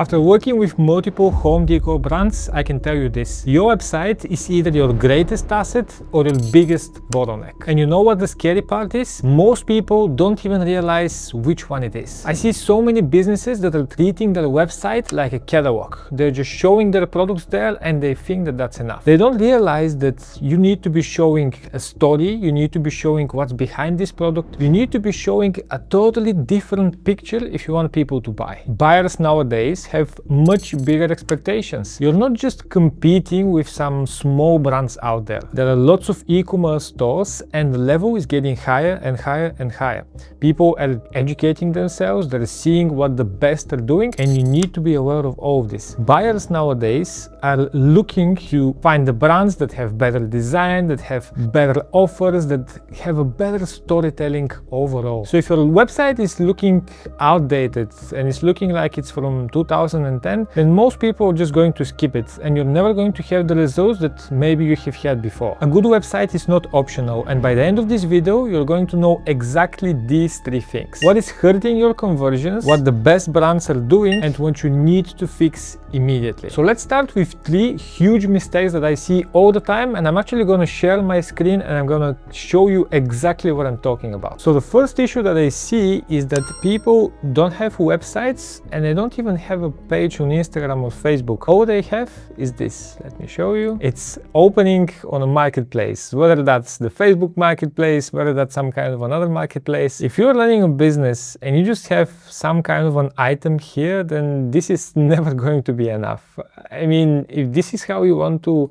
After working with multiple home decor brands, I can tell you this. Your website is either your greatest asset or your biggest bottleneck. And you know what the scary part is? Most people don't even realize which one it is. I see so many businesses that are treating their website like a catalog. They're just showing their products there and they think that that's enough. They don't realize that you need to be showing a story, you need to be showing what's behind this product, you need to be showing a totally different picture if you want people to buy. Buyers nowadays have much bigger expectations. You're not just competing with some small brands out there. There are lots of e-commerce stores and the level is getting higher and higher and higher. People are educating themselves, they're seeing what the best are doing, and you need to be aware of all of this. Buyers nowadays are looking to find the brands that have better design, that have better offers, that have a better storytelling overall. So if your website is looking outdated and it's looking like it's from 2010, then most people are just going to skip it and you're never going to have the results that maybe you have had before. A good website is not optional, and by the end of this video you're going to know exactly these three things. What is hurting your conversions, what the best brands are doing, and what you need to fix immediately. So let's start with three huge mistakes that I see all the time, and I'm actually going to share my screen and I'm going to show you exactly what I'm talking about. So the first issue that I see is that people don't have websites and they don't even have a page on Instagram or Facebook. All they have is this. Let me show you. It's opening on a marketplace, whether that's the Facebook marketplace, whether that's some kind of another marketplace. If you're running a business and you just have some kind of an item here, then this is never going to be enough. I mean, if this is how you want to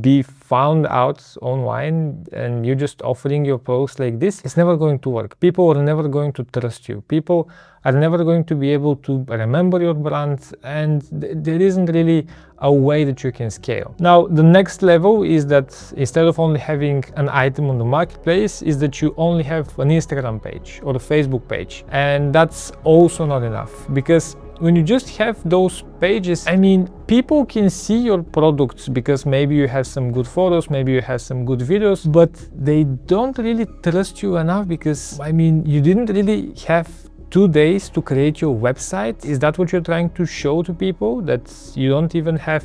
be found out online and you're just offering your products like this, it's never going to work. People are never going to trust you. People are never going to be able to remember your brand, and there isn't really a way that you can scale. Now, the next level is that instead of only having an item on the marketplace, is that you only have an Instagram page or a Facebook page. And that's also not enough, because when you just have those pages, I mean, people can see your products because maybe you have some good photos, maybe you have some good videos, but they don't really trust you enough because, I mean, you didn't really have 2 days to create your website. Is that what you're trying to show to people? That you don't even have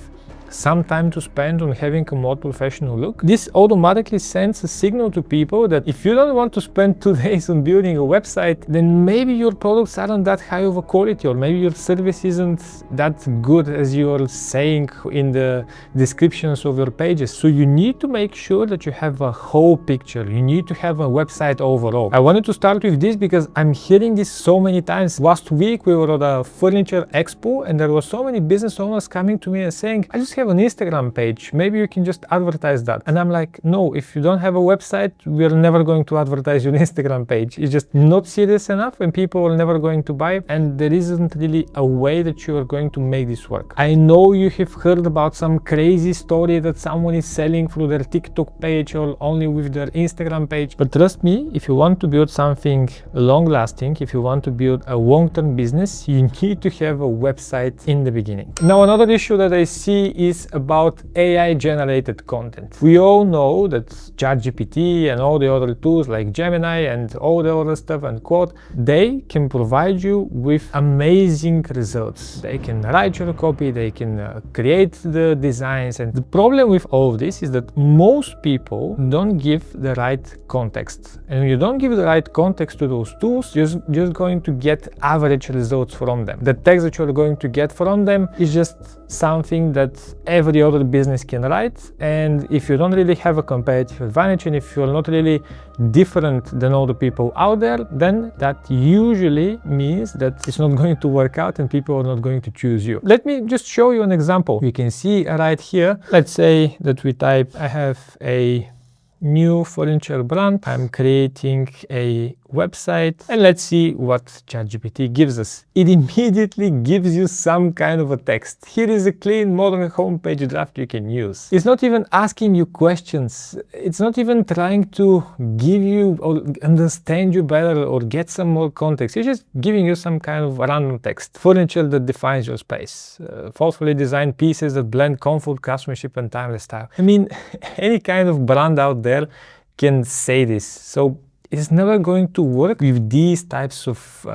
some time to spend on having a more professional look? This automatically sends a signal to people that if you don't want to spend 2 days on building a website, then maybe your products aren't that high of a quality, or maybe your service isn't that good as you're saying in the descriptions of your pages. So you need to make sure that you have a whole picture. You need to have a website overall. I wanted to start with this because I'm hearing this so many times. Last week we were at a furniture expo and there were so many business owners coming to me and saying, I just have an Instagram page, maybe you can just advertise that. And I'm like, no, if you don't have a website, we're never going to advertise your Instagram page. It's just not serious enough and people are never going to buy, and there isn't really a way that you are going to make this work. I know you have heard about some crazy story that someone is selling through their TikTok page or only with their Instagram page, but trust me, if you want to build something long lasting, if you want to build a long-term business, you need to have a website in the beginning. Now, another issue that I see is about AI-generated content. We all know that ChatGPT and all the other tools like Gemini and all the other stuff and Quote, they can provide you with amazing results. They can write your copy, they can create the designs, and the problem with all of this is that most people don't give the right context. And when you don't give the right context to those tools, you're just going to get average results from them. The text that you're going to get from them is just something that every other business can write, and if you don't really have a competitive advantage and if you're not really different than all the people out there, then that usually means that it's not going to work out and people are not going to choose you. Let me just show you an example. You can see right here, let's say that we type, I have a new furniture brand, I'm creating a website, and let's see what ChatGPT gives us. It immediately gives you some kind of a text. Here is a clean modern homepage draft you can use. It's not even asking you questions. It's not even trying to give you or understand you better or get some more context. It's just giving you some kind of random text. Furniture that defines your space. Thoughtfully designed pieces that blend comfort, craftsmanship, and timeless style. I mean, any kind of brand out there can say this. So it's never going to work with these types of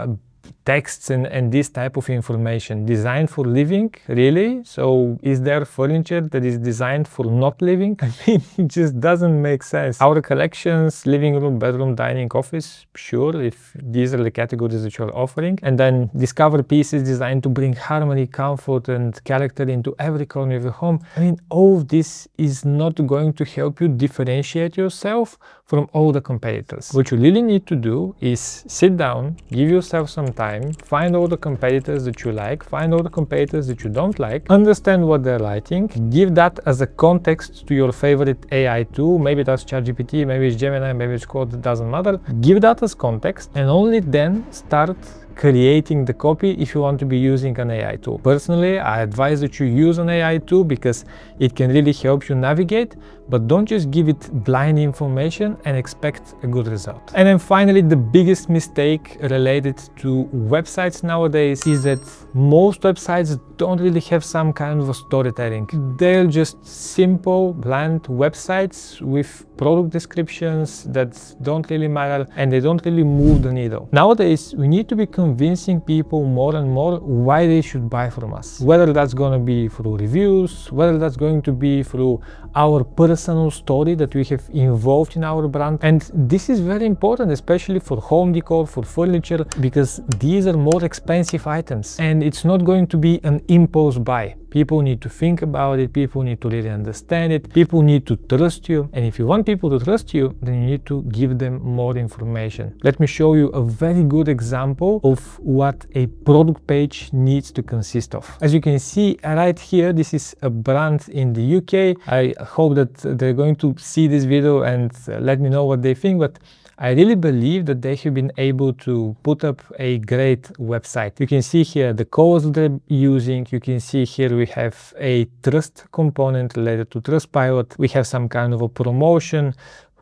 texts and this type of information. Designed for living, really? So is there furniture that is designed for not living? I mean, it just doesn't make sense. Our collections, living room, bedroom, dining, office, sure, if these are the categories that you're offering. And then discover pieces designed to bring harmony, comfort, and character into every corner of your home. I mean, all of this is not going to help you differentiate yourself from all the competitors. What you really need to do is sit down, give yourself some time, find all the competitors that you like, find all the competitors that you don't like, understand what they're writing, give that as a context to your favorite AI tool. Maybe that's ChatGPT, maybe it's Gemini, maybe it's Claude, it doesn't matter. Give that as context and only then start creating the copy if you want to be using an AI tool. Personally, I advise that you use an AI tool because it can really help you navigate, but don't just give it blind information and expect a good result. And then finally, the biggest mistake related to websites nowadays is that most websites don't really have some kind of a storytelling. They're just simple, bland websites with product descriptions that don't really matter and they don't really move the needle. Nowadays, we need to be convincing people more and more why they should buy from us. Whether that's going to be through reviews, whether that's going to be through our personal story that we have involved in our brand. And this is very important, especially for home decor, for furniture, because these are more expensive items and it's not going to be an impulse buy. People need to think about it, people need to really understand it, people need to trust you. And if you want people to trust you, then you need to give them more information. Let me show you a very good example of what a product page needs to consist of. As you can see right here, this is a brand in the UK. I hope that they're going to see this video and let me know what they think, but I really believe that they have been able to put up a great website. You can see here the colors that they're using. You can see here we have a trust component related to Trustpilot. We have some kind of a promotion.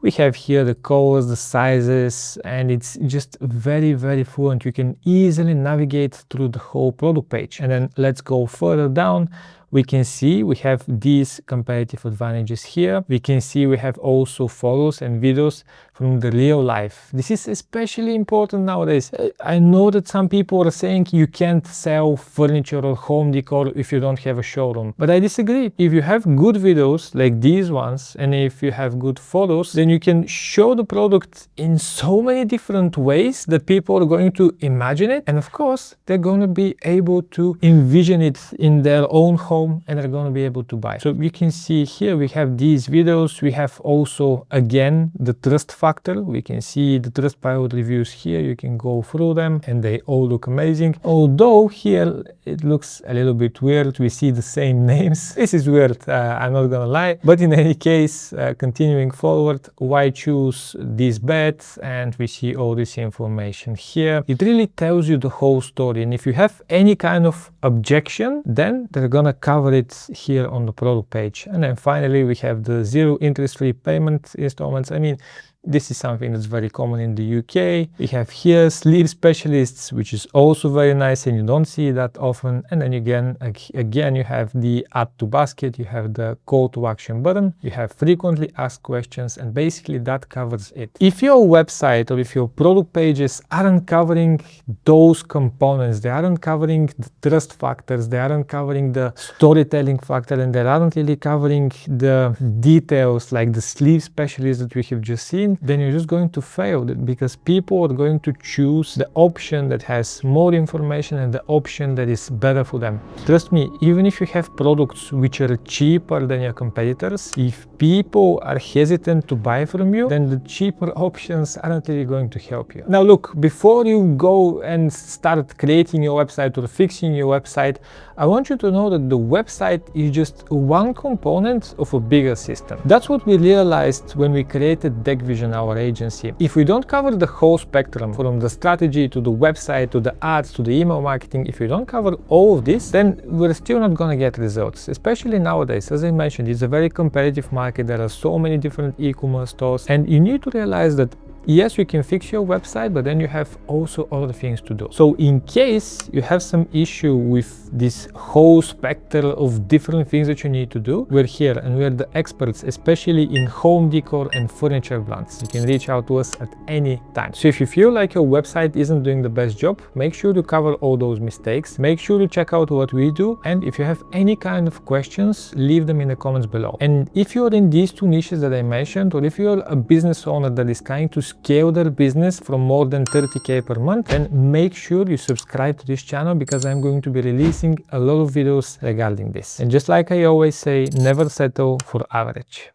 We have here the colors, the sizes, and it's just very, very fluent. You can easily navigate through the whole product page. And then let's go further down. We can see we have these competitive advantages here. We can see we have also photos and videos from the real life. This is especially important nowadays. I know that some people are saying you can't sell furniture or home decor if you don't have a showroom, but I disagree. If you have good videos like these ones, and if you have good photos, then you can show the product in so many different ways that people are going to imagine it. And of course, they're going to be able to envision it in their own home and they're going to be able to buy. So you can see here we have these videos. We have also again the trust factor. We can see the Trustpilot reviews here. You can go through them and they all look amazing. Although here it looks a little bit weird. We see the same names. This is weird, I'm not gonna lie. But in any case, continuing forward, why choose this bed? And we see all this information here. It really tells you the whole story. And if you have any kind of objection, then they're gonna cover it here on the product page. And then finally we have the 0 interest-free payment installments. I mean, this is something that's very common in the UK. We have here sleep specialists, which is also very nice and you don't see that often. And then again you have the add to basket, you have the call to action button, you have frequently asked questions, and basically that covers it. If your website or if your product pages aren't covering those components, they aren't covering the trust factors, they aren't covering the storytelling factor, and they aren't really covering the details like the sleep specialists that we have just seen, then you're just going to fail, because people are going to choose the option that has more information and the option that is better for them. Trust me, even if you have products which are cheaper than your competitors, if people are hesitant to buy from you, then the cheaper options aren't really going to help you. Now look, before you go and start creating your website or fixing your website, I want you to know that the website is just one component of a bigger system. That's what we realized when we created DeckVision, our agency. If we don't cover the whole spectrum, from the strategy to the website to the ads to the email marketing, if we don't cover all of this, then we're still not going to get results. Especially nowadays, as I mentioned, it's a very competitive market. There are so many different e-commerce stores, and you need to realize that Yes, you can fix your website, but then you have also other things to do. So in case you have some issue with this whole spectrum of different things that you need to do, we're here and we're the experts, especially in home decor and furniture brands. You can reach out to us at any time. So if you feel like your website isn't doing the best job, make sure to cover all those mistakes. Make sure to check out what we do. And if you have any kind of questions, leave them in the comments below. And if you're in these two niches that I mentioned, or if you're a business owner that is trying to scale their business from more than 30K per month, then make sure you subscribe to this channel, because I'm going to be releasing a lot of videos regarding this. And just like I always say, never settle for average.